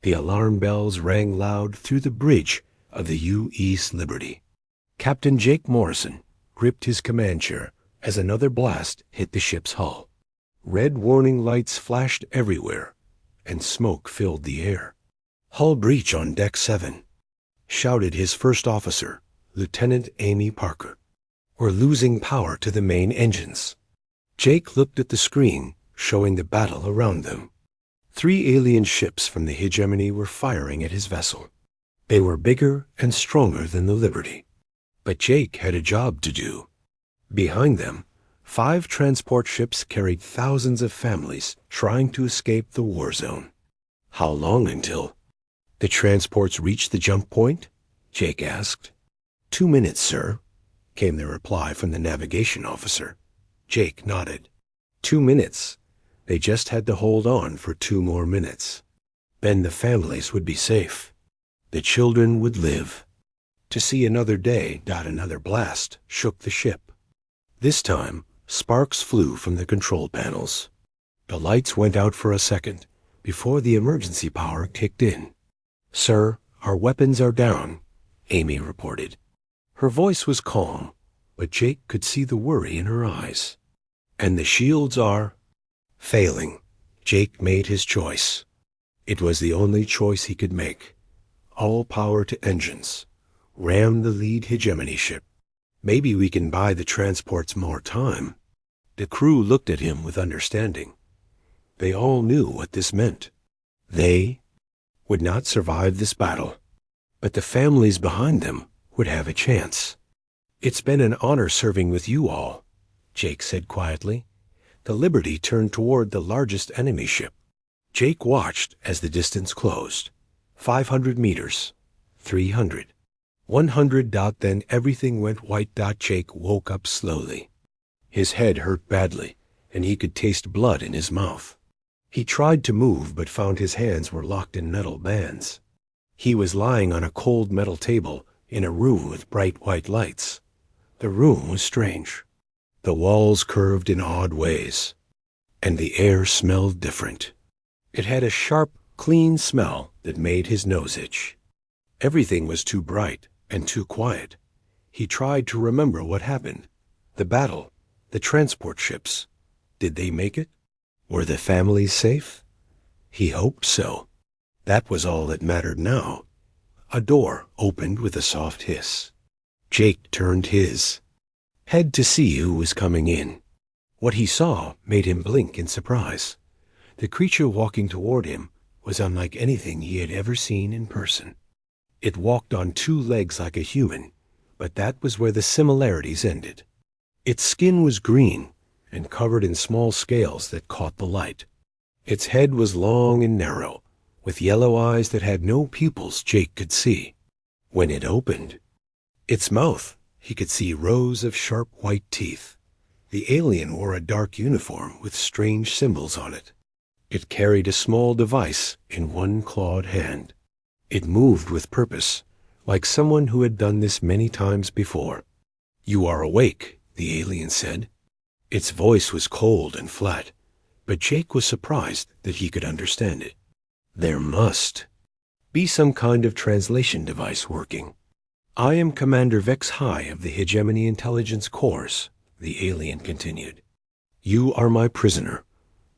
The alarm bells rang loud through the bridge of the U.S. Liberty. Captain Jake Morrison gripped his command chair as another blast hit the ship's hull. Red warning lights flashed everywhere, and smoke filled the air. "Hull breach on Deck 7, shouted his first officer, Lieutenant Amy Parker. "We're losing power to the main engines." Jake looked at the screen, showing the battle around them. 3 alien ships from the hegemony were firing at his vessel. They were bigger and stronger than the Liberty. But Jake had a job to do. Behind them, 5 transport ships carried thousands of families trying to escape the war zone. How long until the transports reached the jump point? Jake asked. 2 minutes, sir, came the reply from the navigation officer. Jake nodded. 2 minutes. They just had to hold on for 2 more minutes. Then the families would be safe. The children would live. To see another day, another blast shook the ship. This time, sparks flew from the control panels. The lights went out for a second before the emergency power kicked in. "Sir, our weapons are down," Amy reported. Her voice was calm, but Jake could see the worry in her eyes. "And the shields are failing." Jake made his choice. It was the only choice he could make. All power to engines. Ram the lead hegemony ship. "Maybe we can buy the transports more time." The crew looked at him with understanding. They all knew what this meant. They would not survive this battle, but the families behind them would have a chance. "It's been an honor serving with you all," Jake said quietly. The Liberty turned toward the largest enemy ship. Jake watched as the distance closed. 500 meters. 300. 100. Then everything went white. Jake woke up slowly. His head hurt badly, and he could taste blood in his mouth. He tried to move, but found his hands were locked in metal bands. He was lying on a cold metal table in a room with bright white lights. The room was strange. The walls curved in odd ways, and the air smelled different. It had a sharp, clean smell that made his nose itch. Everything was too bright and too quiet. He tried to remember what happened. The battle, the transport ships. Did they make it? Were the families safe? He hoped so. That was all that mattered now. A door opened with a soft hiss. Jake turned his head to see who was coming in. What he saw made him blink in surprise. The creature walking toward him was unlike anything he had ever seen in person. It walked on 2 legs like a human, but that was where the similarities ended. Its skin was green and covered in small scales that caught the light. Its head was long and narrow, with yellow eyes that had no pupils Jake could see. When it opened, its mouth, he could see rows of sharp white teeth. The alien wore a dark uniform with strange symbols on it. It carried a small device in one clawed hand. It moved with purpose, like someone who had done this many times before. "You are awake," the alien said. Its voice was cold and flat, but Jake was surprised that he could understand it. There must be some kind of translation device working. "I am Commander Vex High of the Hegemony Intelligence Corps," the alien continued. "You are my prisoner.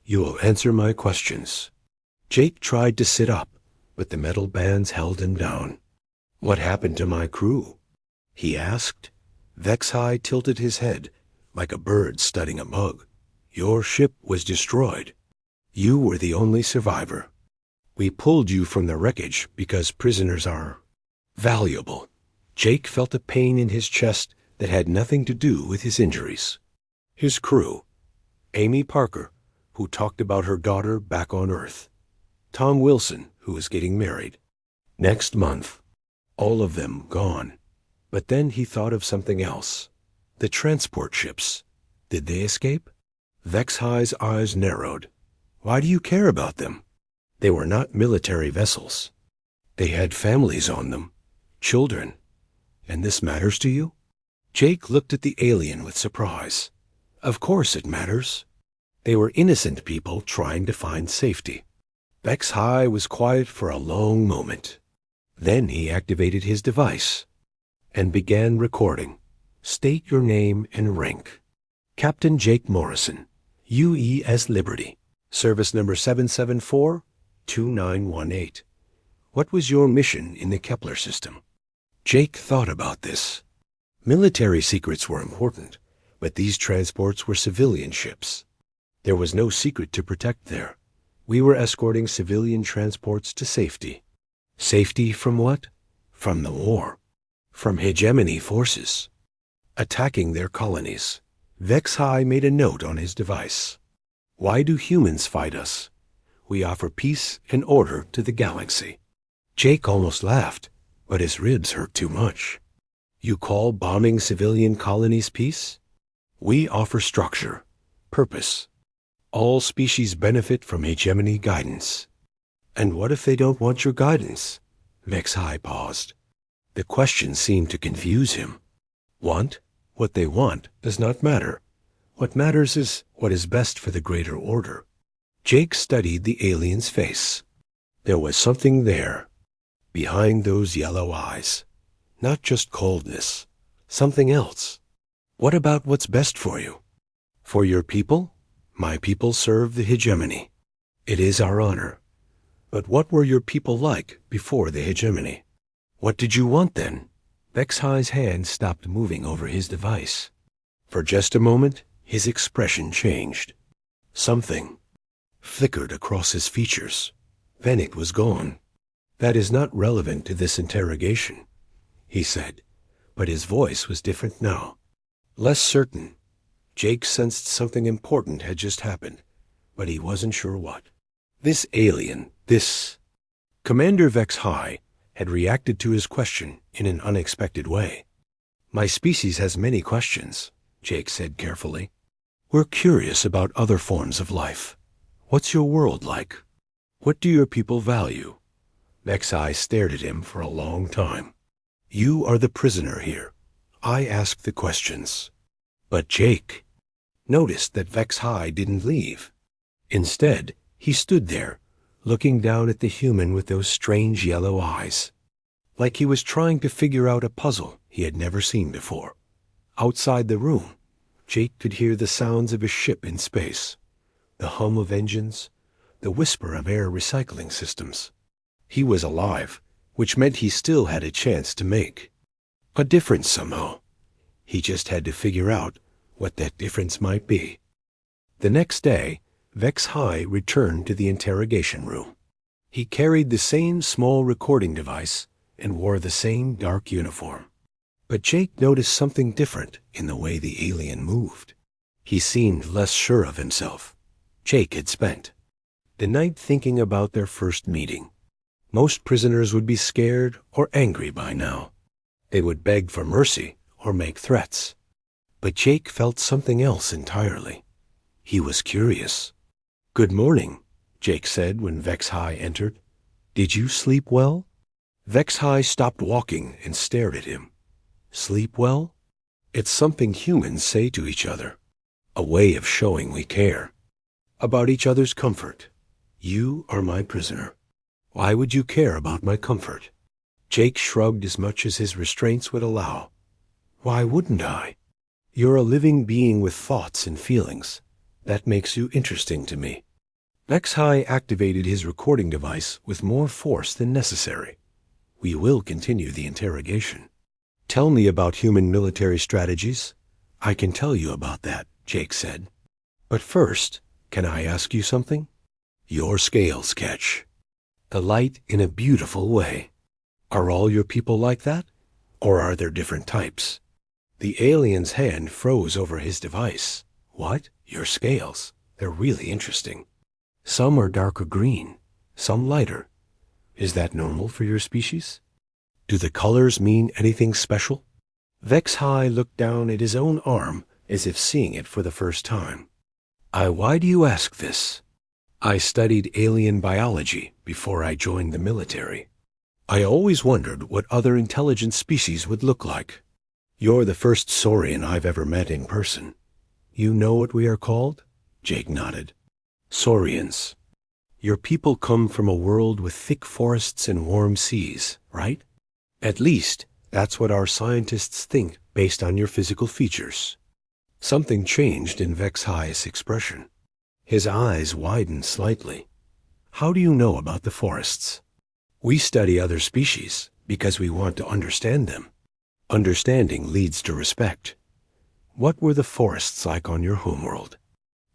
You will answer my questions." Jake tried to sit up, but the metal bands held him down. "What happened to my crew?" he asked. Vex High tilted his head, like a bird studying a bug. "Your ship was destroyed. You were the only survivor. We pulled you from the wreckage because prisoners are valuable." Jake felt a pain in his chest that had nothing to do with his injuries. His crew: Amy Parker, who talked about her daughter back on Earth. Tom Wilson, who was getting married. Next month. All of them gone. But then he thought of something else. The transport ships. Did they escape? Vex High's eyes narrowed. "Why do you care about them?" They were not military vessels. They had families on them. Children. "And this matters to you?" Jake looked at the alien with surprise. "Of course it matters." They were innocent people trying to find safety. Vex High was quiet for a long moment. Then he activated his device and began recording. State your name and rank. Captain Jake Morrison, UES Liberty, service number 774-2918. What was your mission in the Kepler system? Jake thought about this. Military secrets were important, but these transports were civilian ships. There was no secret to protect there. We were escorting civilian transports to safety. Safety from what? From the war. From hegemony forces. Attacking their colonies. Vex High made a note on his device. Why do humans fight us? We offer peace and order to the galaxy. Jake almost laughed, but his ribs hurt too much. You call bombing civilian colonies peace? We offer structure, purpose. All species benefit from hegemony guidance. And what if they don't want your guidance? Vex High paused. The question seemed to confuse him. Want? What they want does not matter. What matters is what is best for the greater order. Jake studied the alien's face. There was something there, behind those yellow eyes. Not just coldness, something else. What about what's best for you? For your people? My people serve the hegemony. It is our honor. But what were your people like before the hegemony? What did you want then? Vex High's hand stopped moving over his device. For just a moment, his expression changed. Something flickered across his features. Then it was gone. That is not relevant to this interrogation, he said, but his voice was different now. Less certain. Jake sensed something important had just happened, but he wasn't sure what. This alien, this Commander Vex High, had reacted to his question in an unexpected way. My species has many questions, Jake said carefully. We're curious about other forms of life. What's your world like? What do your people value? Vex High stared at him for a long time. You are the prisoner here. I ask the questions. But Jake noticed that Vex High didn't leave. Instead, he stood there, looking down at the human with those strange yellow eyes, like he was trying to figure out a puzzle he had never seen before. Outside the room, Jake could hear the sounds of a ship in space, the hum of engines, the whisper of air recycling systems. He was alive, which meant he still had a chance to make a difference somehow. He just had to figure out what that difference might be. The next day, Vex High returned to the interrogation room. He carried the same small recording device and wore the same dark uniform. But Jake noticed something different in the way the alien moved. He seemed less sure of himself. Jake had spent the night thinking about their first meeting. Most prisoners would be scared or angry by now. They would beg for mercy or make threats. But Jake felt something else entirely. He was curious. Good morning, Jake said when Vex High entered. Did you sleep well? Vex High stopped walking and stared at him. Sleep well? It's something humans say to each other. A way of showing we care. About each other's comfort. You are my prisoner. Why would you care about my comfort? Jake shrugged as much as his restraints would allow. Why wouldn't I? You're a living being with thoughts and feelings. That makes you interesting to me. Vex High activated his recording device with more force than necessary. We will continue the interrogation. Tell me about human military strategies. I can tell you about that, Jake said. But first, can I ask you something? Your scales catch the light in a beautiful way. Are all your people like that? Or are there different types? The alien's hand froze over his device. What? Your scales? They're really interesting. Some are darker green, some lighter. Is that normal for your species? Do the colors mean anything special? Vex High looked down at his own arm as if seeing it for the first time. Why do you ask this? I studied alien biology before I joined the military. I always wondered what other intelligent species would look like. You're the first Saurian I've ever met in person. You know what we are called? Jake nodded. Saurians. Your people come from a world with thick forests and warm seas, right? At least, that's what our scientists think based on your physical features. Something changed in Vex High's expression. His eyes widened slightly. How do you know about the forests? We study other species because we want to understand them. Understanding leads to respect. What were the forests like on your homeworld?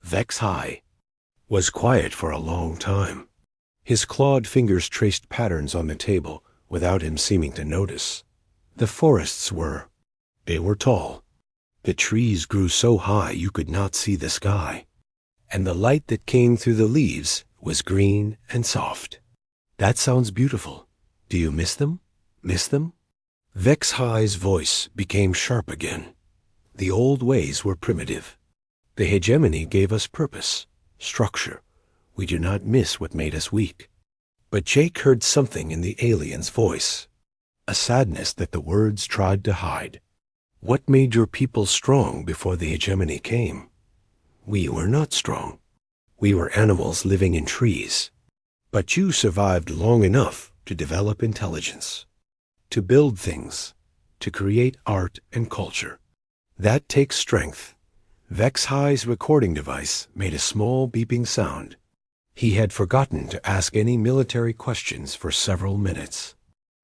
Vex High was quiet for a long time. His clawed fingers traced patterns on the table without him seeming to notice. The forests they were tall. The trees grew so high you could not see the sky. And the light that came through the leaves was green and soft. That sounds beautiful. Do you miss them? Miss them? Vex High's voice became sharp again. The old ways were primitive. The hegemony gave us purpose, structure. We do not miss what made us weak. But Jake heard something in the alien's voice, a sadness that the words tried to hide. What made your people strong before the hegemony came? We were not strong. We were animals living in trees. But you survived long enough to develop intelligence, to build things, to create art and culture. That takes strength. Vex High's recording device made a small beeping sound. He had forgotten to ask any military questions for several minutes.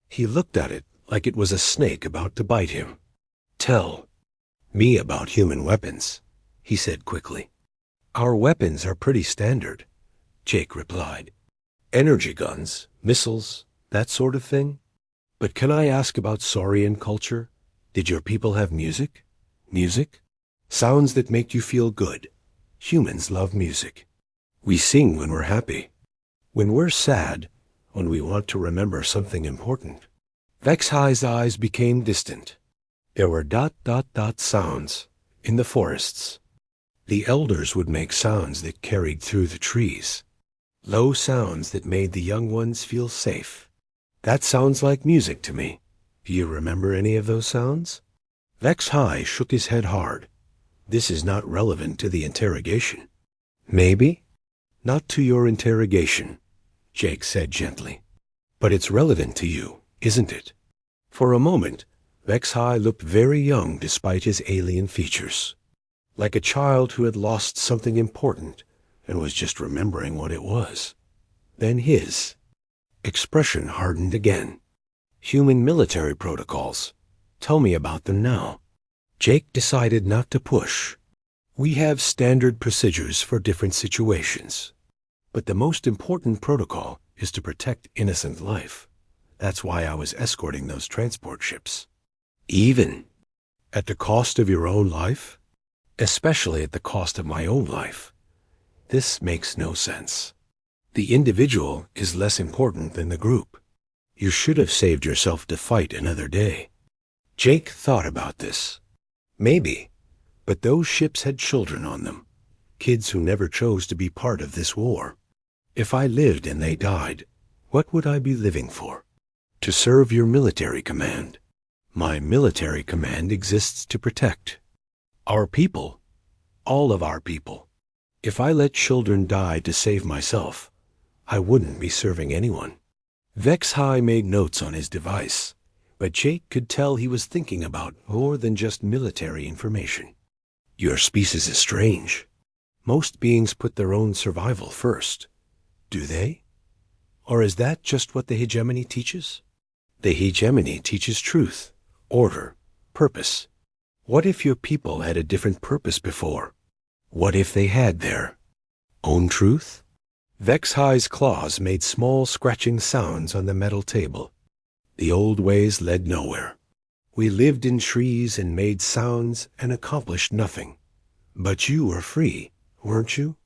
He looked at it like it was a snake about to bite him. Tell me about human weapons, he said quickly. Our weapons are pretty standard, Jake replied. Energy guns, missiles, that sort of thing. But can I ask about Saurian culture? Did your people have music? Music? Sounds that make you feel good. Humans love music. We sing when we're happy. When we're sad, when we want to remember something important. Vex High's eyes became distant. There were ... sounds in the forests. The elders would make sounds that carried through the trees. Low sounds that made the young ones feel safe. That sounds like music to me. Do you remember any of those sounds? Vex High shook his head hard. This is not relevant to the interrogation. Maybe? Not to your interrogation, Jake said gently. But it's relevant to you, isn't it? For a moment, Vex High looked very young despite his alien features. Like a child who had lost something important and was just remembering what it was. Then his expression hardened again. Human military protocols. Tell me about them now. Jake decided not to push. We have standard procedures for different situations. But the most important protocol is to protect innocent life. That's why I was escorting those transport ships. Even at the cost of your own life? Especially at the cost of my own life. This makes no sense. The individual is less important than the group. You should have saved yourself to fight another day. Jake thought about this. Maybe, but those ships had children on them, kids who never chose to be part of this war. If I lived and they died, what would I be living for? To serve your military command. My military command exists to protect our people, all of our people. If I let children die to save myself, I wouldn't be serving anyone. Vex High made notes on his device, but Jake could tell he was thinking about more than just military information. Your species is strange. Most beings put their own survival first. Do they? Or is that just what the hegemony teaches? The hegemony teaches truth, order, purpose. What if your people had a different purpose before? What if they had their own truth? Vex High's claws made small scratching sounds on the metal table. The old ways led nowhere. We lived in trees and made sounds and accomplished nothing. But you were free, weren't you?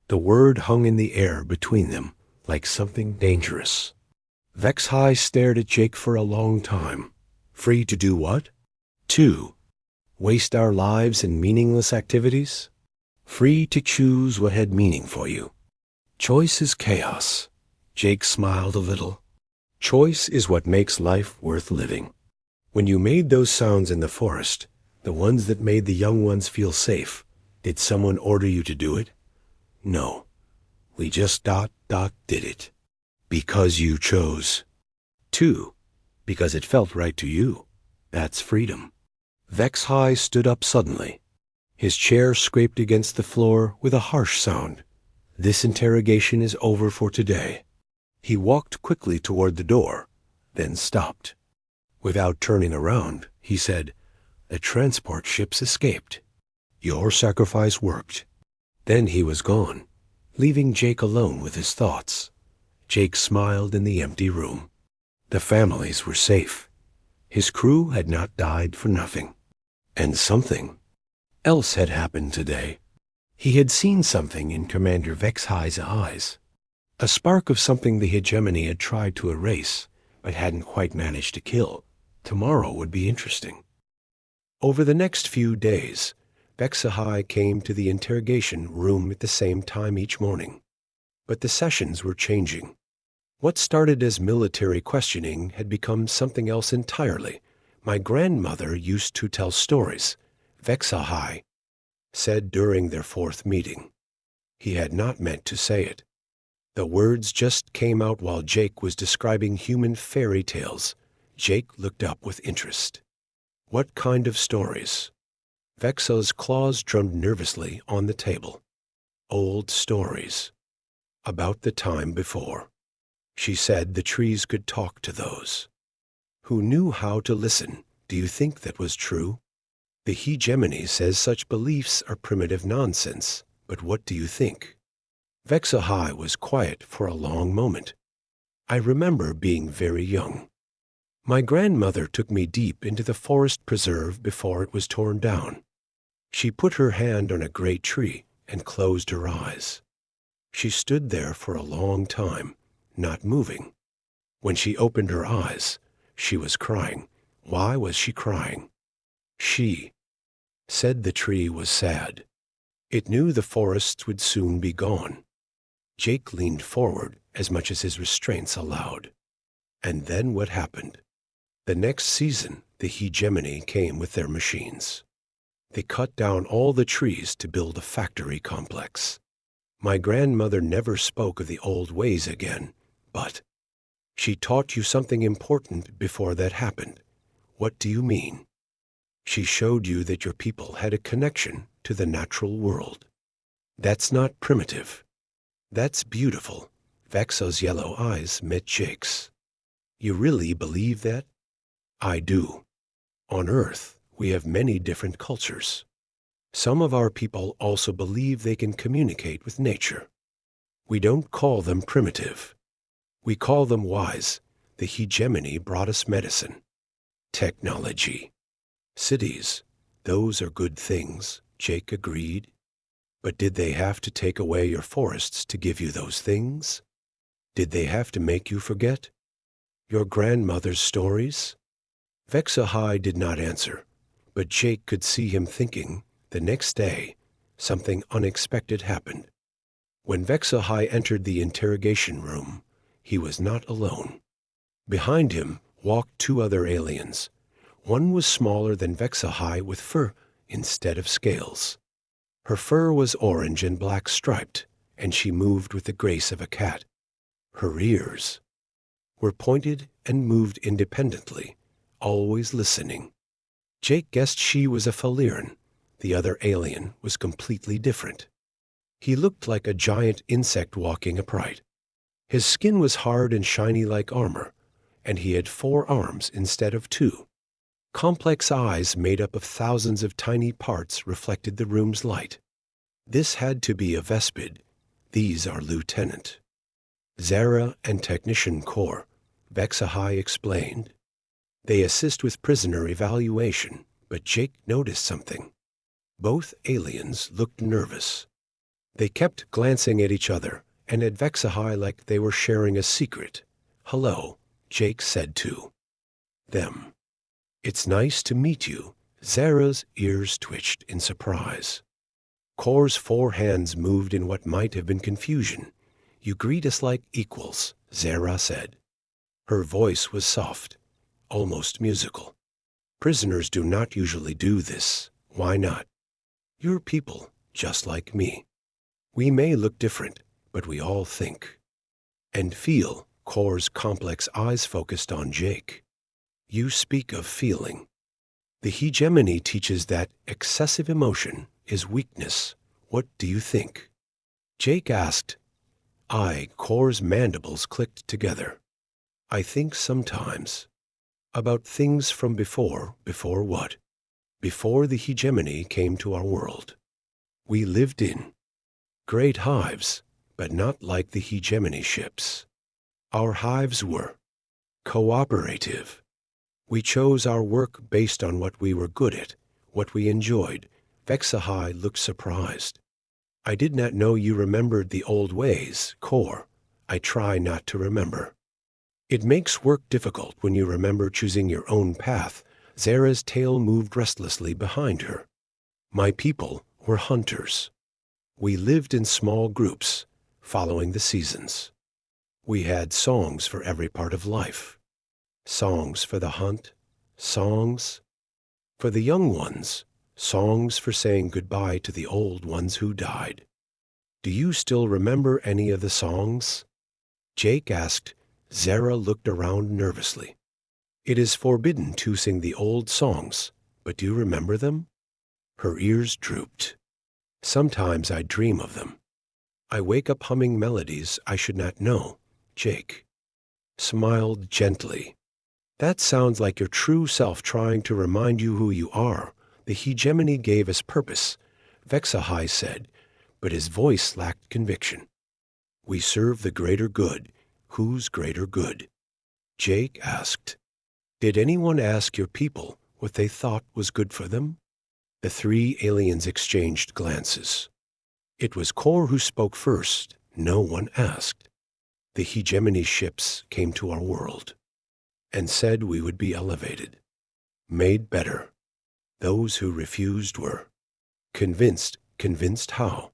The word hung in the air between them like something dangerous. Vex High stared at Jake for a long time. Free to do what? To waste our lives in meaningless activities? Free to choose what had meaning for you. Choice is chaos. Jake smiled a little. Choice is what makes life worth living. When you made those sounds in the forest, the ones that made the young ones feel safe, did someone order you to do it? No. We just did it. Because you chose. 2. Because it felt right to you. That's freedom. Vex High stood up suddenly. His chair scraped against the floor with a harsh sound. This interrogation is over for today. He walked quickly toward the door, then stopped. Without turning around, he said, "The transport ships escaped. Your sacrifice worked." Then he was gone, leaving Jake alone with his thoughts. Jake smiled in the empty room. The families were safe. His crew had not died for nothing. And something else had happened today. He had seen something in Commander Vex High's eyes. A spark of something the hegemony had tried to erase, but hadn't quite managed to kill. Tomorrow would be interesting. Over the next few days, Vex High came to the interrogation room at the same time each morning. But the sessions were changing. What started as military questioning had become something else entirely. My grandmother used to tell stories, Vex High said during their 4th meeting. He had not meant to say it. The words just came out while Jake was describing human fairy tales. Jake looked up with interest. What kind of stories? Vexa's claws drummed nervously on the table. Old stories. About the time before. She said the trees could talk to those who knew how to listen. Do you think that was true? The hegemony says such beliefs are primitive nonsense, but what do you think? Vexa High was quiet for a long moment. I remember being very young. My grandmother took me deep into the forest preserve before it was torn down. She put her hand on a great tree and closed her eyes. She stood there for a long time, not moving. When she opened her eyes, she was crying. Why was she crying? She said the tree was sad. It knew the forests would soon be gone. Jake leaned forward as much as his restraints allowed. And then what happened? The next season, the hegemony came with their machines. They cut down all the trees to build a factory complex. My grandmother never spoke of the old ways again, but she taught you something important before that happened. What do you mean? She showed you that your people had a connection to the natural world. That's not primitive. That's beautiful. Vexa's yellow eyes met Jake's. You really believe that? I do. On Earth, we have many different cultures. Some of our people also believe they can communicate with nature. We don't call them primitive. We call them wise. The hegemony brought us medicine, technology, cities. Those are good things, Jake agreed. But did they have to take away your forests to give you those things? Did they have to make you forget your grandmother's stories? Vexa High did not answer, but Jake could see him thinking. The next day, something unexpected happened. When Vexa High entered the interrogation room, he was not alone. Behind him walked two other aliens. One was smaller than Vexa High with fur instead of scales. Her fur was orange and black striped, and she moved with the grace of a cat. Her ears were pointed and moved independently, always listening. Jake guessed she was a Falliran. The other alien was completely different. He looked like a giant insect walking upright. His skin was hard and shiny like armor, and he had 4 arms instead of 2. Complex eyes made up of thousands of tiny parts reflected the room's light. This had to be a Vespid. These are Lieutenant Zara and Technician Corps, Vexa High explained. They assist with prisoner evaluation, but Jake noticed something. Both aliens looked nervous. They kept glancing at each other and at Vexa High like they were sharing a secret. Hello, Jake said to them. It's nice to meet you. Zara's ears twitched in surprise. Corps' 4 hands moved in what might have been confusion. You greet us like equals, Zara said. Her voice was soft, almost musical. Prisoners do not usually do this. Why not? You're people, just like me. We may look different, but we all think. And feel, Core's complex eyes focused on Jake. You speak of feeling. The hegemony teaches that excessive emotion is weakness. What do you think? Jake asked. Core's mandibles clicked together. I think sometimes. About things from before what? Before the hegemony came to our world. We lived in great hives, but not like the hegemony ships. Our hives were cooperative. We chose our work based on what we were good at, what we enjoyed. Vexahai looked surprised. I did not know you remembered the old ways, Core. I try not to remember. It makes work difficult when you remember choosing your own path. Zara's tail moved restlessly behind her. My people were hunters. We lived in small groups, following the seasons. We had songs for every part of life. Songs for the hunt, songs for the young ones, songs for saying goodbye to the old ones who died. Do you still remember any of the songs? Jake asked. Zara looked around nervously. It is forbidden to sing the old songs, but do you remember them? Her ears drooped. Sometimes I dream of them. I wake up humming melodies I should not know. Jake smiled gently. That sounds like your true self trying to remind you who you are. The hegemony gave us purpose, Vexahai said, but his voice lacked conviction. We serve the greater good. Whose greater good? Jake asked. Did anyone ask your people what they thought was good for them? The three aliens exchanged glances. It was Core who spoke first. No one asked. The hegemony ships came to our world and said we would be elevated, made better. Those who refused were convinced. Convinced how?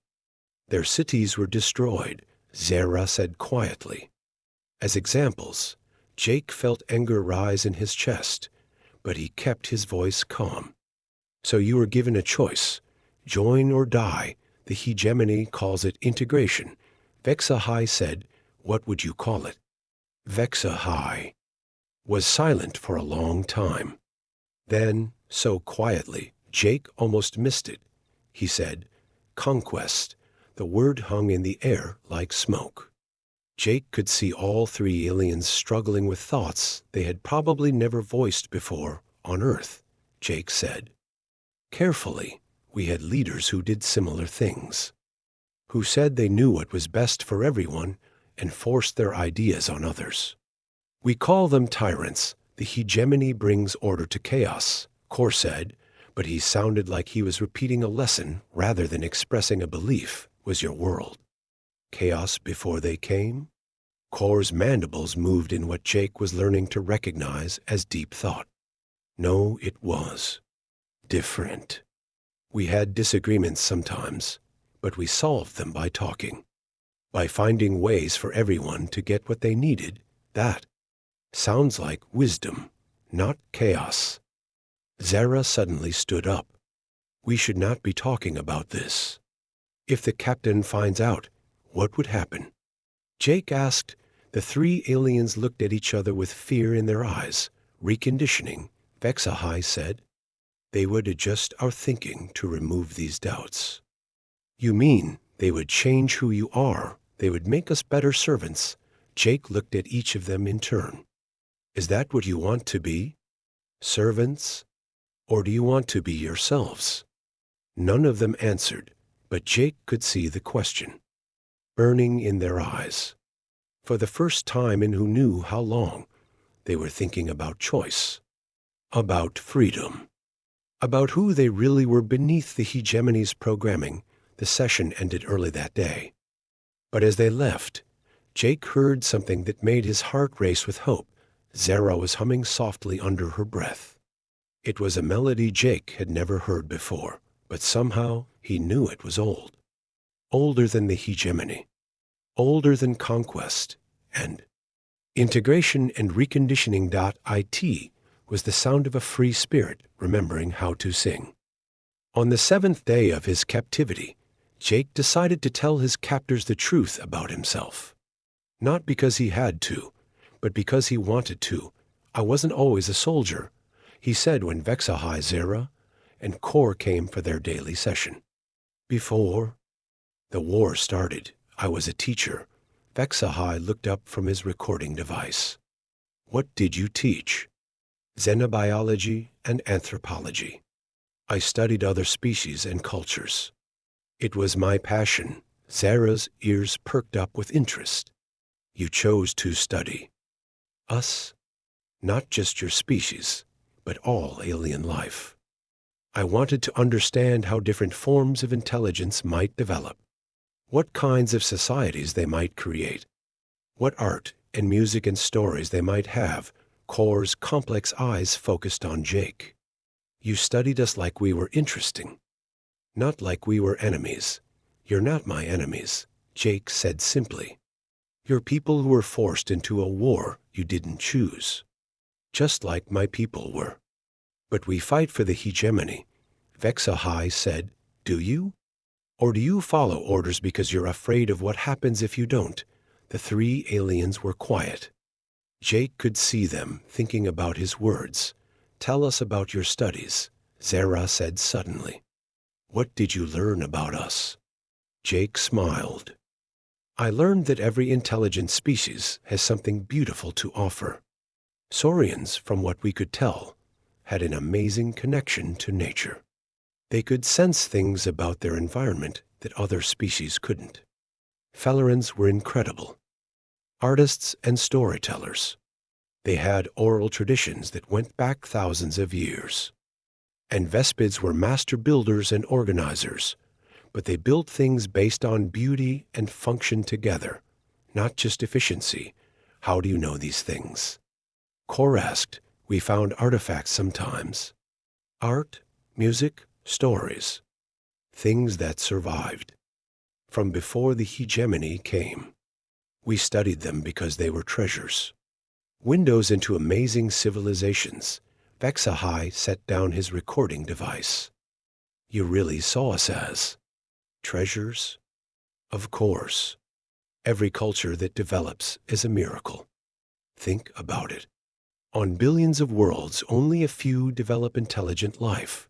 Their cities were destroyed, Zara said quietly. As examples, Jake felt anger rise in his chest, but he kept his voice calm. So you were given a choice, join or die. The hegemony calls it integration. Vexahai said, what would you call it? Vexahai was silent for a long time. Then, so quietly, Jake almost missed it. He said, conquest. The word hung in the air like smoke. Jake could see all three aliens struggling with thoughts they had probably never voiced before on Earth. Jake said, carefully, we had leaders who did similar things, who said they knew what was best for everyone and forced their ideas on others. We call them tyrants. The hegemony brings order to chaos, Core said, but he sounded like he was repeating a lesson rather than expressing a belief. Was your world chaos before they came? Core's mandibles moved in what Jake was learning to recognize as deep thought. No, it was different. We had disagreements sometimes, but we solved them by talking, by finding ways for everyone to get what they needed. That sounds like wisdom, not chaos. Zara suddenly stood up. We should not be talking about this. If the captain finds out, what would happen? Jake asked. The three aliens looked at each other with fear in their eyes. Reconditioning, Vexahai said. They would adjust our thinking to remove these doubts. You mean they would change who you are? They would make us better servants? Jake looked at each of them in turn. Is that what you want to be? Servants? Or do you want to be yourselves? None of them answered, but Jake could see the question burning in their eyes. For the first time in who knew how long, they were thinking about choice, about freedom, about who they really were beneath the hegemony's programming. The session ended early that day. But as they left, Jake heard something that made his heart race with hope. Zara was humming softly under her breath. It was a melody Jake had never heard before, but somehow he knew it was old. Older than the hegemony, older than conquest, and integration and reconditioning.it was the sound of a free spirit remembering how to sing. On the seventh day of his captivity, Jake decided to tell his captors the truth about himself. Not because he had to, but because he wanted to. I wasn't always a soldier, he said when Vexahai, Zera, and Kor came for their daily session. Before the war started, I was a teacher. Vexahai looked up from his recording device. What did you teach? Xenobiology and anthropology. I studied other species and cultures. It was my passion. Zera's ears perked up with interest. You chose to study us, not just your species, but all alien life. I wanted to understand how different forms of intelligence might develop, what kinds of societies they might create, what art and music and stories they might have. Kor's complex eyes focused on Jake. You studied us like we were interesting, not like we were enemies. You're not my enemies, Jake said simply. You're people who were forced into a war you didn't choose, just like my people were. But we fight for the hegemony, Vexahai said. Do you? Or do you follow orders because you're afraid of what happens if you don't? The three aliens were quiet. Jake could see them thinking about his words. Tell us about your studies, Zera said suddenly. What did you learn about us? Jake smiled. I learned that every intelligent species has something beautiful to offer. Saurians, from what we could tell, had an amazing connection to nature. They could sense things about their environment that other species couldn't. Fellerans were incredible. Artists and storytellers. They had oral traditions that went back thousands of years. And Vespids were master builders and organizers, but they built things based on beauty and function together, not just efficiency. How do you know these things? Kor asked. We found artifacts sometimes. Art, music, stories. Things that survived. From before the hegemony came. We studied them because they were treasures. Windows into amazing civilizations. Vexahai set down his recording device. You really saw us as treasures? Of course. Every culture that develops is a miracle. Think about it. On billions of worlds, only a few develop intelligent life.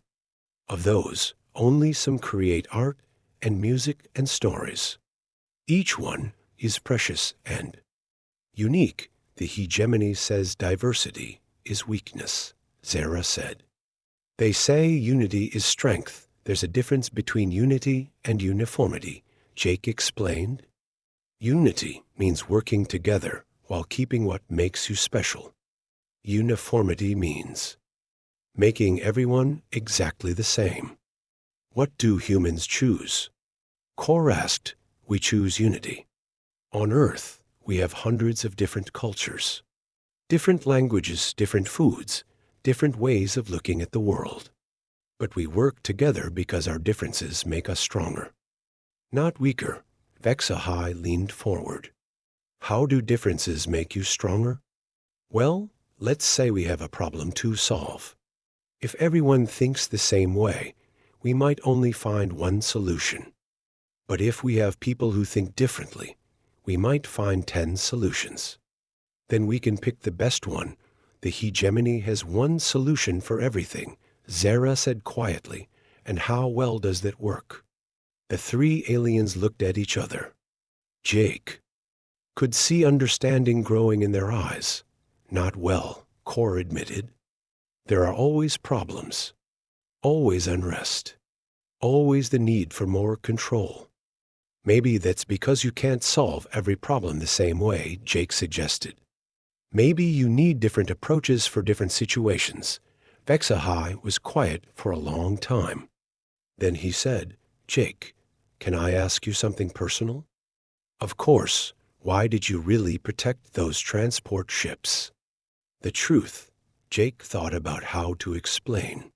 Of those, only some create art and music and stories. Each one is precious and unique. The hegemony says diversity is weakness, Zera said. They say unity is strength. There's a difference between unity and uniformity, Jake explained. Unity means working together while keeping what makes you special. Uniformity means making everyone exactly the same. What do humans choose? Kor asked. We choose unity. On Earth, we have hundreds of different cultures, different languages, different foods, different ways of looking at the world. But we work together because our differences make us stronger, not weaker. Vexahai leaned forward. How do differences make you stronger? Well, let's say we have a problem to solve. If everyone thinks the same way, we might only find one solution. But if we have people who think differently, we might find 10 solutions. Then we can pick the best one. The hegemony has one solution for everything, Zera said quietly. And how well does that work? The three aliens looked at each other. Jake could see understanding growing in their eyes. Not well, Kor admitted. There are always problems, always unrest, always the need for more control. Maybe that's because you can't solve every problem the same way, Jake suggested. Maybe you need different approaches for different situations. Vexahai was quiet for a long time. Then he said, Jake, can I ask you something personal? Of course. Why did you really protect those transport ships? The truth. Jake thought about how to explain.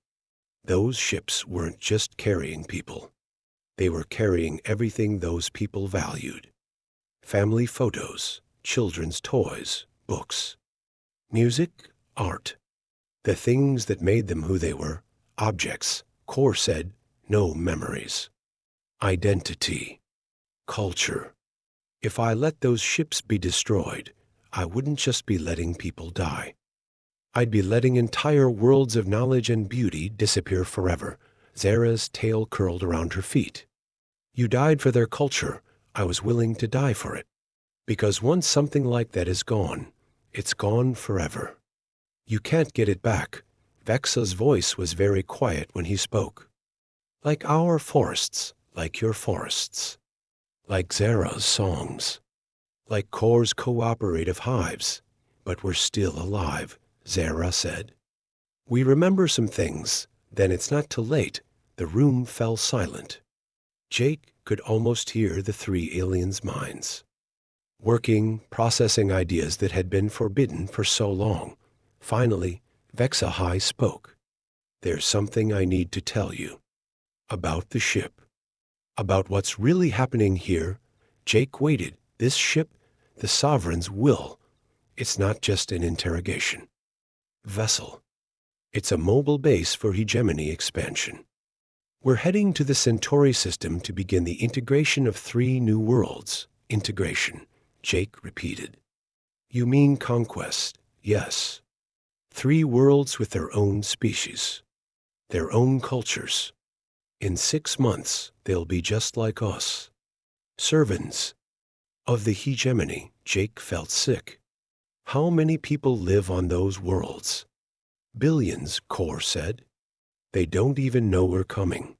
Those ships weren't just carrying people. They were carrying everything those people valued. Family photos, children's toys, books, music, art. The things that made them who they were, objects. Kor said, no memories. Identity. Culture. If I let those ships be destroyed, I wouldn't just be letting people die. I'd be letting entire worlds of knowledge and beauty disappear forever. Zara's tail curled around her feet. You died for their culture. I was willing to die for it. Because once something like that is gone, it's gone forever. You can't get it back. Vexa's voice was very quiet when he spoke. Like our forests, like your forests. Like Zara's songs. Like Kor's cooperative hives. But we're still alive, Zara said. We remember some things, then it's not too late. The room fell silent. Jake could almost hear the three aliens' minds. Working, processing ideas that had been forbidden for so long. Finally, Vexahai spoke. There's something I need to tell you. About the ship. About what's really happening here. Jake waited. This ship, the Sovereign's will. It's not just an interrogation. Vessel. It's a mobile base for hegemony expansion. We're heading to the Centauri system to begin the integration of 3 new worlds. Integration, Jake repeated. You mean conquest, yes. 3 worlds with their own species, their own cultures. In 6 months, they'll be just like us. Servants of the hegemony. Jake felt sick. How many people live on those worlds? Billions, Kor said. They don't even know we're coming.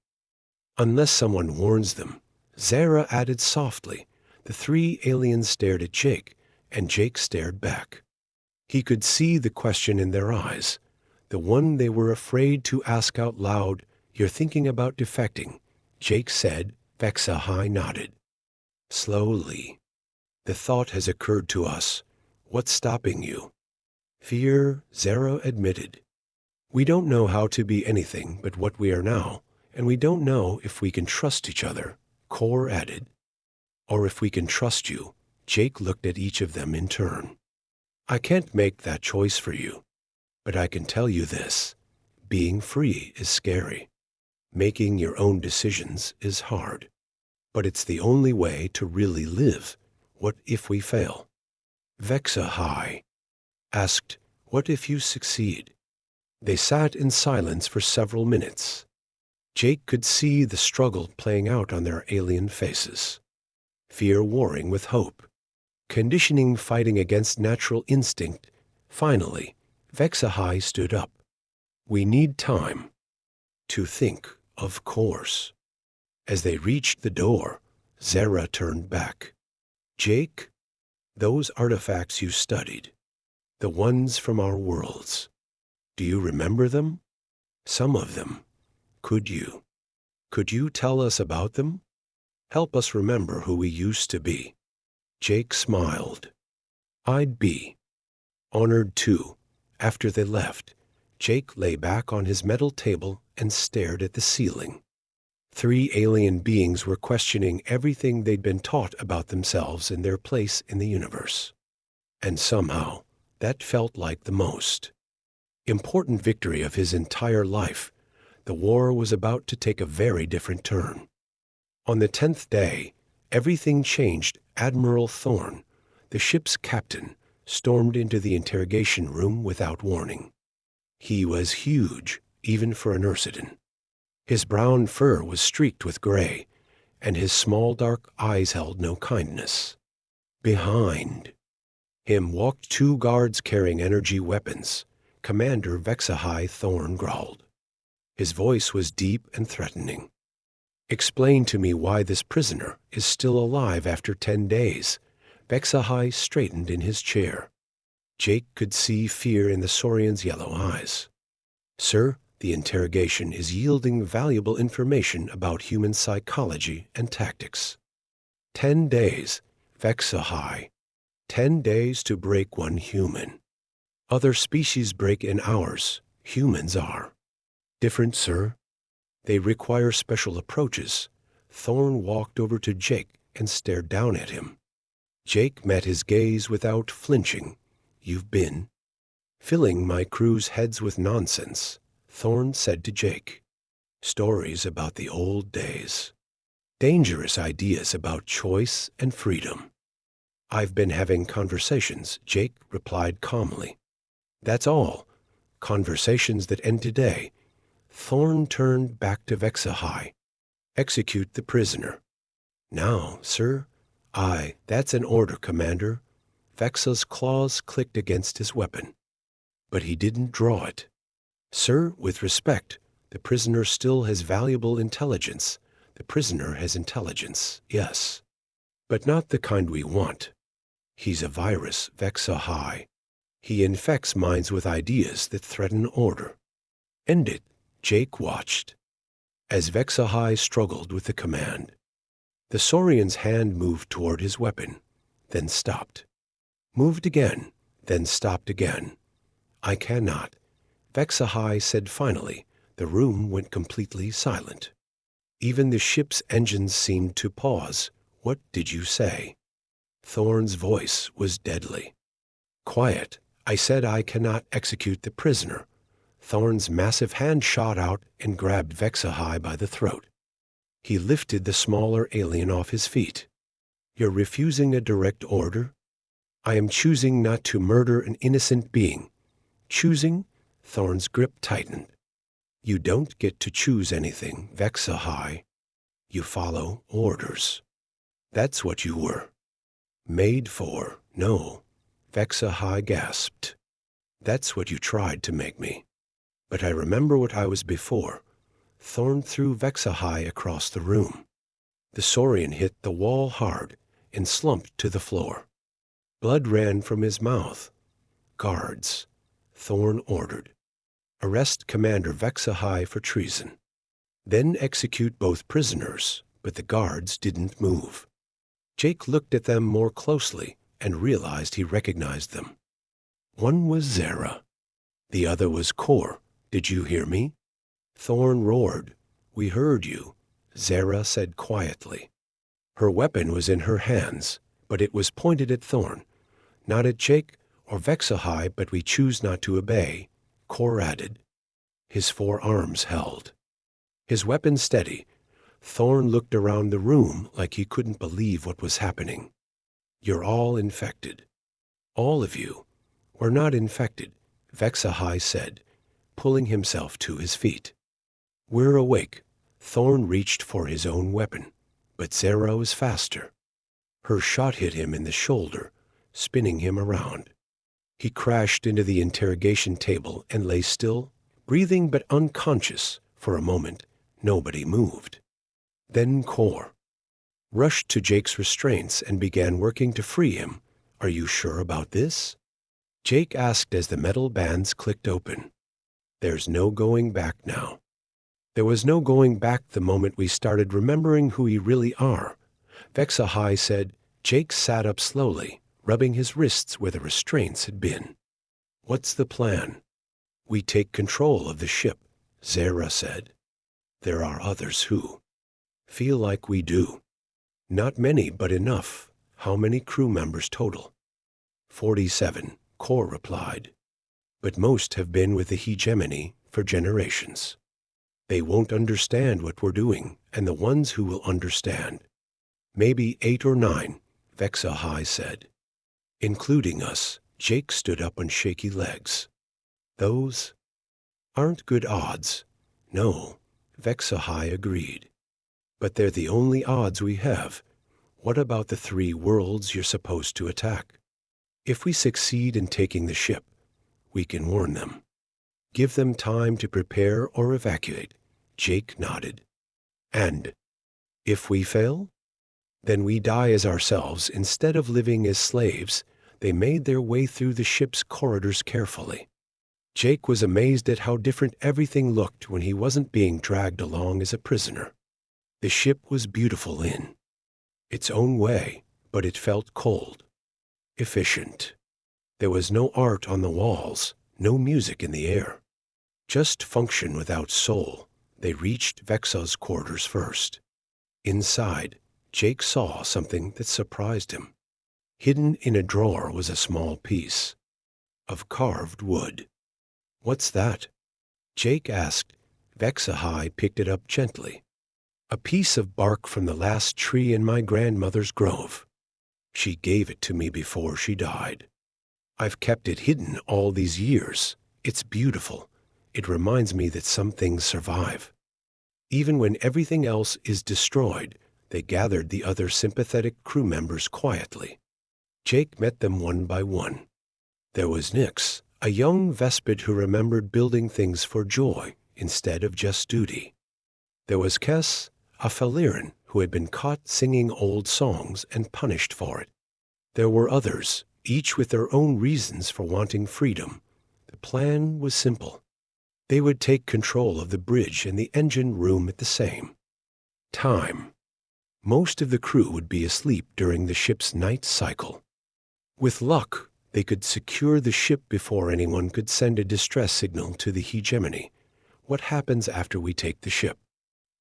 Unless someone warns them, Zara added softly. The 3 aliens stared at Jake, and Jake stared back. He could see the question in their eyes, the one they were afraid to ask out loud. You're thinking about defecting, Jake said. Vexahai nodded. Slowly. The thought has occurred to us. What's stopping you? Fear, Zara admitted. We don't know how to be anything but what we are now, and we don't know if we can trust each other, Kor added. Or if we can trust you. Jake looked at each of them in turn. I can't make that choice for you. But I can tell you this. Being free is scary. Making your own decisions is hard. But it's the only way to really live. What if we fail? Vexahai asked, what if you succeed? They sat in silence for several minutes. Jake could see the struggle playing out on their alien faces. Fear warring with hope. Conditioning fighting against natural instinct. Finally, Vexahai stood up. We need time. To think, of course. As they reached the door, Zara turned back. Jake, those artifacts you studied, the ones from our worlds, do you remember them? Some of them. Could you tell us about them? Help us remember who we used to be. Jake smiled. I'd be honored too. After they left, Jake lay back on his metal table and stared at the ceiling. 3 alien beings were questioning everything they'd been taught about themselves and their place in the universe. And somehow, that felt like the most important victory of his entire life. The war was about to take a very different turn. On the 10th day, everything changed. Admiral Thorne, the ship's captain, stormed into the interrogation room without warning. He was huge, even for an Ursidan. His brown fur was streaked with gray, and his small dark eyes held no kindness. Behind him walked 2 guards carrying energy weapons. Commander Vexahai Thorne growled. His voice was deep and threatening. Explain to me why this prisoner is still alive after 10 days. Vexahai straightened in his chair. Jake could see fear in the Saurian's yellow eyes. Sir, the interrogation is yielding valuable information about human psychology and tactics. 10 days, Vexahai. 10 days to break one human. Other species break in hours. Humans are different, sir. They require special approaches. Thorne walked over to Jake and stared down at him. Jake met his gaze without flinching. You've been filling my crew's heads with nonsense, Thorne said to Jake. Stories about the old days. Dangerous ideas about choice and freedom. I've been having conversations, Jake replied calmly. That's all. Conversations that end today. Thorn turned back to Vexahai. Execute the prisoner. Now, sir? Aye, that's an order, Commander. Vexa's claws clicked against his weapon. But he didn't draw it. Sir, with respect, the prisoner still has valuable intelligence. The prisoner has intelligence, yes. But not the kind we want. He's a virus, Vexahai. He infects minds with ideas that threaten order. End it, Jake watched. As Vexahai struggled with the command, the Saurian's hand moved toward his weapon, then stopped. Moved again, then stopped again. I cannot. Vexahai said finally. The room went completely silent. Even the ship's engines seemed to pause. What did you say? Thorn's voice was deadly. Quiet. I said I cannot execute the prisoner. Thorn's massive hand shot out and grabbed Vexahai by the throat. He lifted the smaller alien off his feet. You're refusing a direct order? I am choosing not to murder an innocent being. Choosing? Thorn's grip tightened. You don't get to choose anything, Vexahai. You follow orders. That's what you were made for. No, Vexahai gasped. That's what you tried to make me. But I remember what I was before. Thorn threw Vexahai across the room. The Saurian hit the wall hard and slumped to the floor. Blood ran from his mouth. Guards, Thorn ordered. Arrest Commander Vexahai for treason. Then execute both prisoners, but the guards didn't move. Jake looked at them more closely and realized he recognized them. One was Zara. The other was Kor. Did you hear me? Thorn roared. We heard you, Zara said quietly. Her weapon was in her hands, but it was pointed at Thorn. Not at Jake or Vexahai, but we choose not to obey, Kor added. His 4 arms held. His weapon steady, Thorn looked around the room like he couldn't believe what was happening. You're all infected. All of you. We're not infected, Vexahai said, pulling himself to his feet. We're awake. Thorn reached for his own weapon, but Zara was faster. Her shot hit him in the shoulder, spinning him around. He crashed into the interrogation table and lay still, breathing but unconscious. For a moment, nobody moved. Then Kor rushed to Jake's restraints and began working to free him. Are you sure about this? Jake asked as the metal bands clicked open. There's no going back now. There was no going back the moment we started remembering who we really are. Vexahai said. Jake sat up slowly, rubbing his wrists where the restraints had been. What's the plan? We take control of the ship, Zara said. There are others who feel like we do. Not many, but enough. How many crew members total? 47, Kor replied. But most have been with the hegemony for generations. They won't understand what we're doing, and the ones who will understand. Maybe 8 or 9, Vexahai said. Including us, Jake stood up on shaky legs. Those aren't good odds. No, Vexahai agreed. But they're the only odds we have. What about the 3 worlds you're supposed to attack? If we succeed in taking the ship, we can warn them. Give them time to prepare or evacuate. Jake nodded. And if we fail? Then we die as ourselves. Instead of living as slaves, they made their way through the ship's corridors carefully. Jake was amazed at how different everything looked when he wasn't being dragged along as a prisoner. The ship was beautiful in its own way, but it felt cold, efficient. There was no art on the walls, no music in the air. Just function without soul. They reached Vexa's quarters first. Inside, Jake saw something that surprised him. Hidden in a drawer was a small piece of carved wood. What's that? Jake asked. Vexahai picked it up gently. A piece of bark from the last tree in my grandmother's grove. She gave it to me before she died. I've kept it hidden all these years. It's beautiful. It reminds me that some things survive. Even when everything else is destroyed, they gathered the other sympathetic crew members quietly. Jake met them one by one. There was Nix, a young Vespid who remembered building things for joy instead of just duty. There was Kes, a Faliran who had been caught singing old songs and punished for it. There were others, each with their own reasons for wanting freedom. The plan was simple. They would take control of the bridge and the engine room at the same time. Most of the crew would be asleep during the ship's night cycle. With luck, they could secure the ship before anyone could send a distress signal to the hegemony. What happens after we take the ship?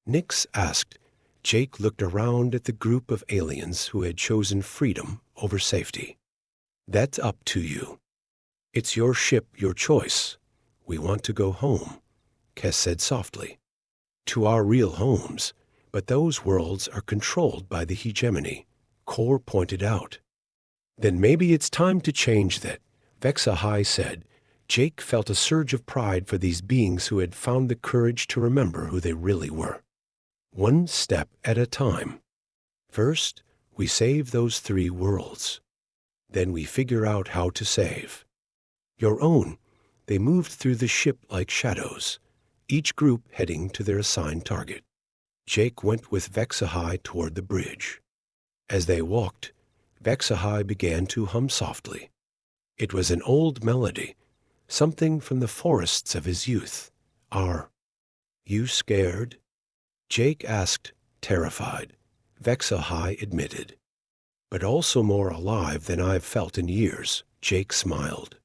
Nix asked. Jake looked around at the group of aliens who had chosen freedom over safety. That's up to you. It's your ship, your choice. We want to go home, Kes said softly. To our real homes, but those worlds are controlled by the hegemony, Kor pointed out. Then maybe it's time to change that, Vexahai said. Jake felt a surge of pride for these beings who had found the courage to remember who they really were. One step at a time. First, we save those 3 worlds. Then we figure out how to save your own. They moved through the ship like shadows, each group heading to their assigned target. Jake went with Vexahai toward the bridge. As they walked, Vexahai began to hum softly. It was an old melody, something from the forests of his youth. Are you scared? Jake asked, terrified. Vexahai admitted. But also more alive than I've felt in years, Jake smiled.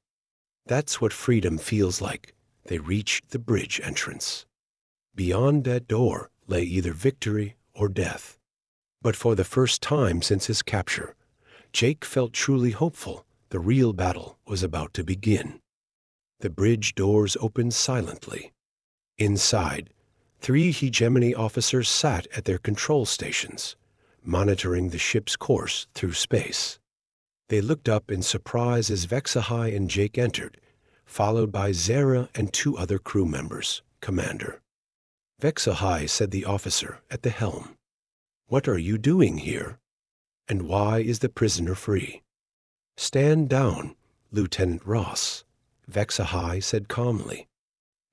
That's what freedom feels like. They reached the bridge entrance. Beyond that door lay either victory or death. But for the first time since his capture, Jake felt truly hopeful. The real battle was about to begin. The bridge doors opened silently. Inside, 3 hegemony officers sat at their control stations, monitoring the ship's course through space. They looked up in surprise as Vexahai and Jake entered, followed by Zara and 2 other crew members. Commander. Vexahai, said the officer at the helm. What are you doing here? And why is the prisoner free? Stand down, Lieutenant Ross, Vexahai said calmly.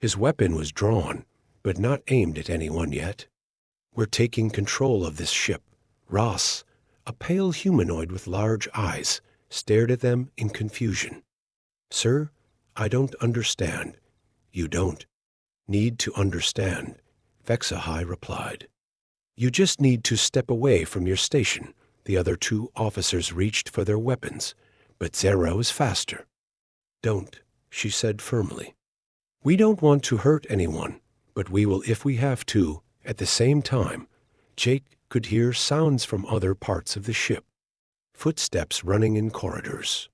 His weapon was drawn, but not aimed at anyone yet. We're taking control of this ship. Ross, a pale humanoid with large eyes, stared at them in confusion. Sir, I don't understand. You don't need to understand, Vexahai replied. You just need to step away from your station. The other 2 officers reached for their weapons, but Zara was faster. Don't, she said firmly. We don't want to hurt anyone, but we will if we have to. At the same time, Jake could hear sounds from other parts of the ship. Footsteps running in corridors.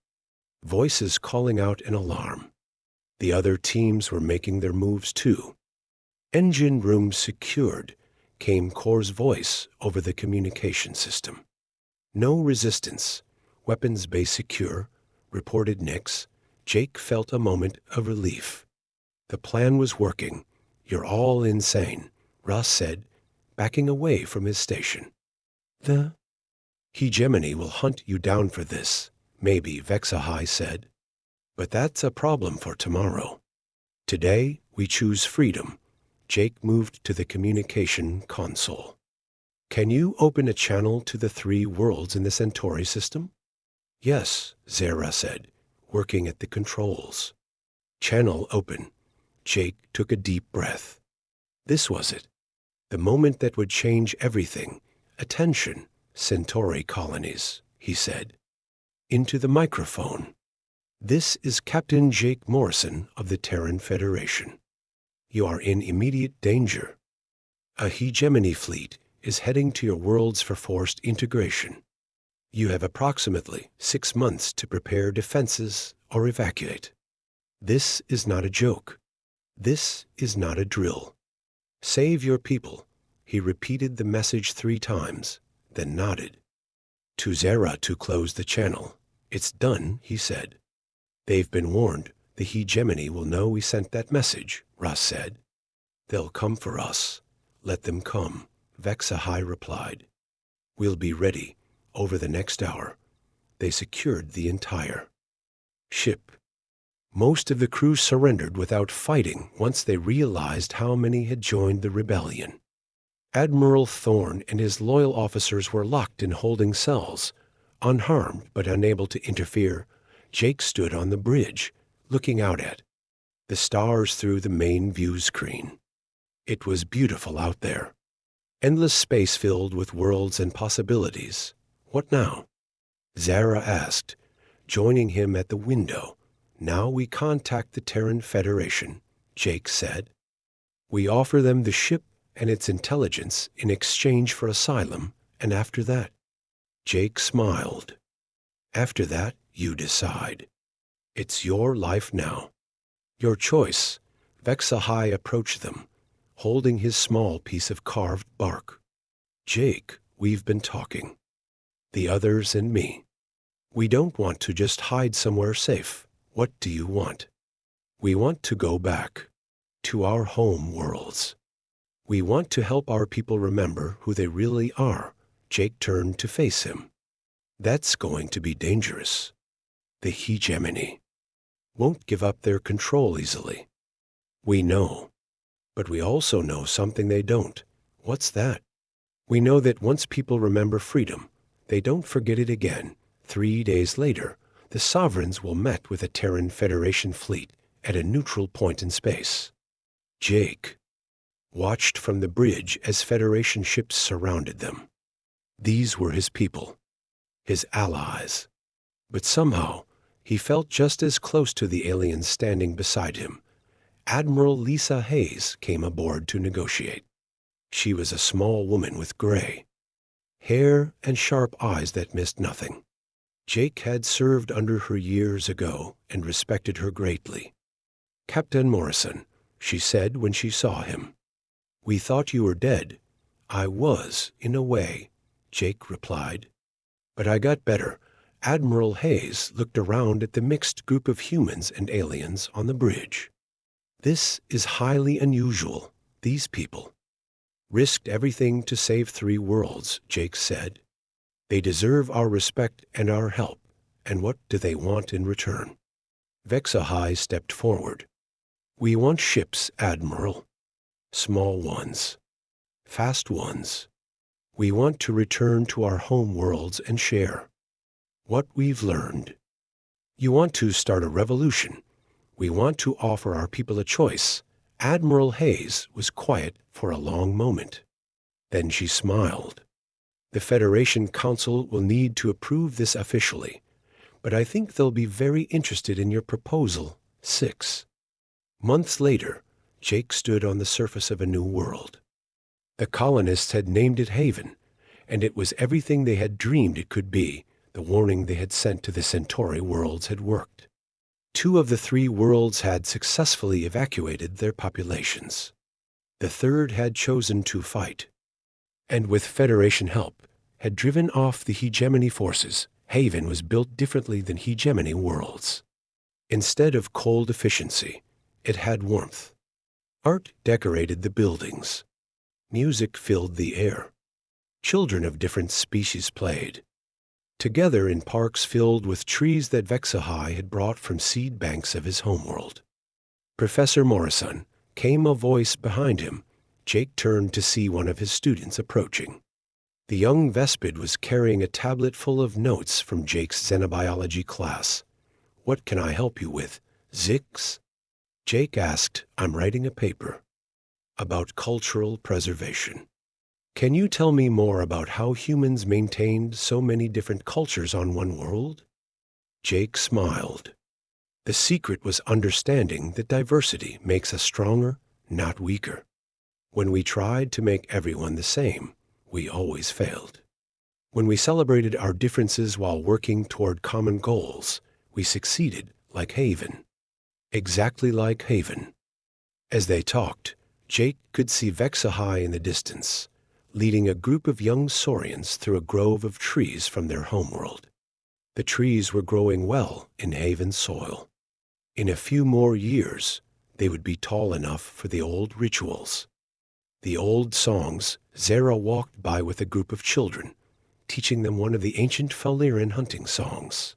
Voices calling out an alarm. The other teams were making their moves too. Engine room secured, came Kor's voice over the communication system. No resistance. Weapons bay secure, reported Nix. Jake felt a moment of relief. The plan was working. You're all insane, Ross said, backing away from his station. The hegemony will hunt you down for this, maybe, Vexahai said. But that's a problem for tomorrow. Today, we choose freedom. Jake moved to the communication console. Can you open a channel to the 3 worlds in the Centauri system? Yes, Zara said, working at the controls. Channel open. Jake took a deep breath. This was it. The moment that would change everything. Attention, Centauri colonies, he said. Into the microphone. This is Captain Jake Morrison of the Terran Federation. You are in immediate danger. A hegemony fleet is heading to your worlds for forced integration. You have approximately 6 months to prepare defenses or evacuate. This is not a joke. This is not a drill. Save your people. He repeated the message 3 times, then nodded. To Zara to close the channel. It's done, he said. They've been warned. The hegemony will know we sent that message, Russ said. They'll come for us. Let them come, Vexahai replied. We'll be ready over the next hour. They secured the entire ship. Most of the crew surrendered without fighting once they realized how many had joined the rebellion. Admiral Thorne and his loyal officers were locked in holding cells. Unharmed but unable to interfere, Jake stood on the bridge, looking out at the stars through the main view screen. It was beautiful out there. Endless space filled with worlds and possibilities. What now? Zara asked, joining him at the window. Now we contact the Terran Federation, Jake said. We offer them the ship and its intelligence in exchange for asylum, and after that, Jake smiled. After that, you decide. It's your life now. Your choice. Vexahai approached them, holding his small piece of carved bark. Jake, we've been talking. The others and me. We don't want to just hide somewhere safe. What do you want? We want to go back to our home worlds. We want to help our people remember who they really are. Jake turned to face him. That's going to be dangerous. The hegemony won't give up their control easily. We know. But we also know something they don't. What's that? We know that once people remember freedom, they don't forget it again. 3 days later, the sovereigns will meet with a Terran Federation fleet at a neutral point in space. Jake watched from the bridge as Federation ships surrounded them. These were his people, his allies. But somehow, he felt just as close to the aliens standing beside him. Admiral Lisa Hayes came aboard to negotiate. She was a small woman with gray hair and sharp eyes that missed nothing. Jake had served under her years ago and respected her greatly. Captain Morrison, she said when she saw him. We thought you were dead. I was, in a way, Jake replied. But I got better. Admiral Hayes looked around at the mixed group of humans and aliens on the bridge. This is highly unusual. These people risked everything to save 3 worlds, Jake said. They deserve our respect and our help. And what do they want in return? Vexahai stepped forward. We want ships, Admiral. Small ones. Fast ones. We want to return to our home worlds and share what we've learned. You want to start a revolution. We want to offer our people a choice. Admiral Hayes was quiet for a long moment. Then she smiled. The Federation Council will need to approve this officially, but I think they'll be very interested in your proposal. 6 months later, Jake stood on the surface of a new world. The colonists had named it Haven, and it was everything they had dreamed it could be. The warning they had sent to the Centauri worlds had worked. 2 of the 3 worlds had successfully evacuated their populations. The 3rd had chosen to fight, and with Federation help, had driven off the hegemony forces. Haven was built differently than hegemony worlds. Instead of cold efficiency, it had warmth. Art decorated the buildings. Music filled the air. Children of different species played together in parks filled with trees that Vexahai had brought from seed banks of his homeworld. Professor Morrison, came a voice behind him. Jake turned to see one of his students approaching. The young Vespid was carrying a tablet full of notes from Jake's xenobiology class. What can I help you with, Zix? Jake asked. I'm writing a paper about cultural preservation. Can you tell me more about how humans maintained so many different cultures on one world? Jake smiled. The secret was understanding that diversity makes us stronger, not weaker. When we tried to make everyone the same, we always failed. When we celebrated our differences while working toward common goals, we succeeded, like Haven. Exactly like Haven. As they talked, Jake could see Vexahai in the distance, leading a group of young saurians through a grove of trees from their homeworld. The trees were growing well in Haven's soil. In a few more years, they would be tall enough for the old rituals. The old songs. Zara walked by with a group of children, teaching them one of the ancient Falerian hunting songs.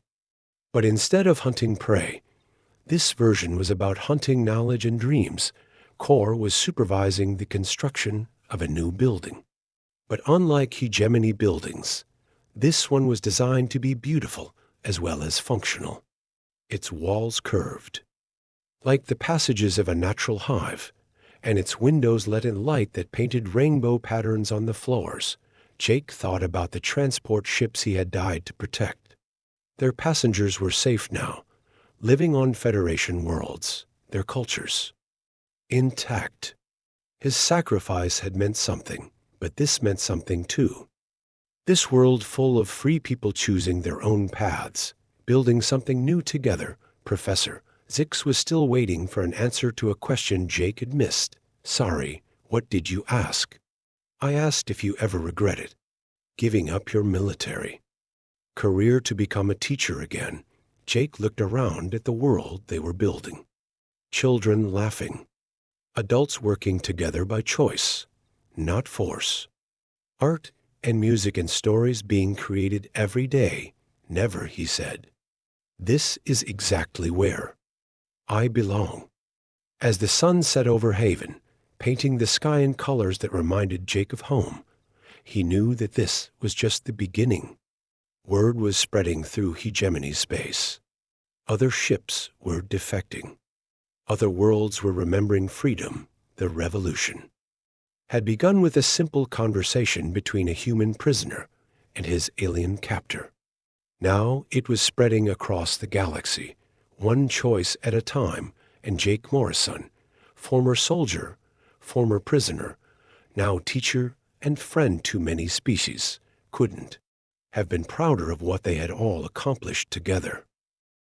But instead of hunting prey, this version was about hunting knowledge and dreams. Kor was supervising the construction of a new building. But unlike hegemony buildings, this one was designed to be beautiful as well as functional. Its walls curved, like the passages of a natural hive, and its windows let in light that painted rainbow patterns on the floors. Jake thought about the transport ships he had died to protect. Their passengers were safe now, living on Federation worlds, their cultures intact. His sacrifice had meant something, but this meant something too. This world full of free people choosing their own paths, building something new together. Professor Zix was still waiting for an answer to a question Jake had missed. Sorry, what did you ask? I asked if you ever regretted giving up your military career to become a teacher again. Jake looked around at the world they were building. Children laughing. Adults working together by choice, not force. Art and music and stories being created every day. Never, he said. This is exactly where I belong. As the sun set over Haven, painting the sky in colors that reminded Jake of home, he knew that this was just the beginning. Word was spreading through hegemony space. Other ships were defecting. Other worlds were remembering freedom. The revolution had begun with a simple conversation between a human prisoner and his alien captor. Now it was spreading across the galaxy, one choice at a time, and Jake Morrison, former soldier, former prisoner, now teacher and friend to many species, couldn't have been prouder of what they had all accomplished together.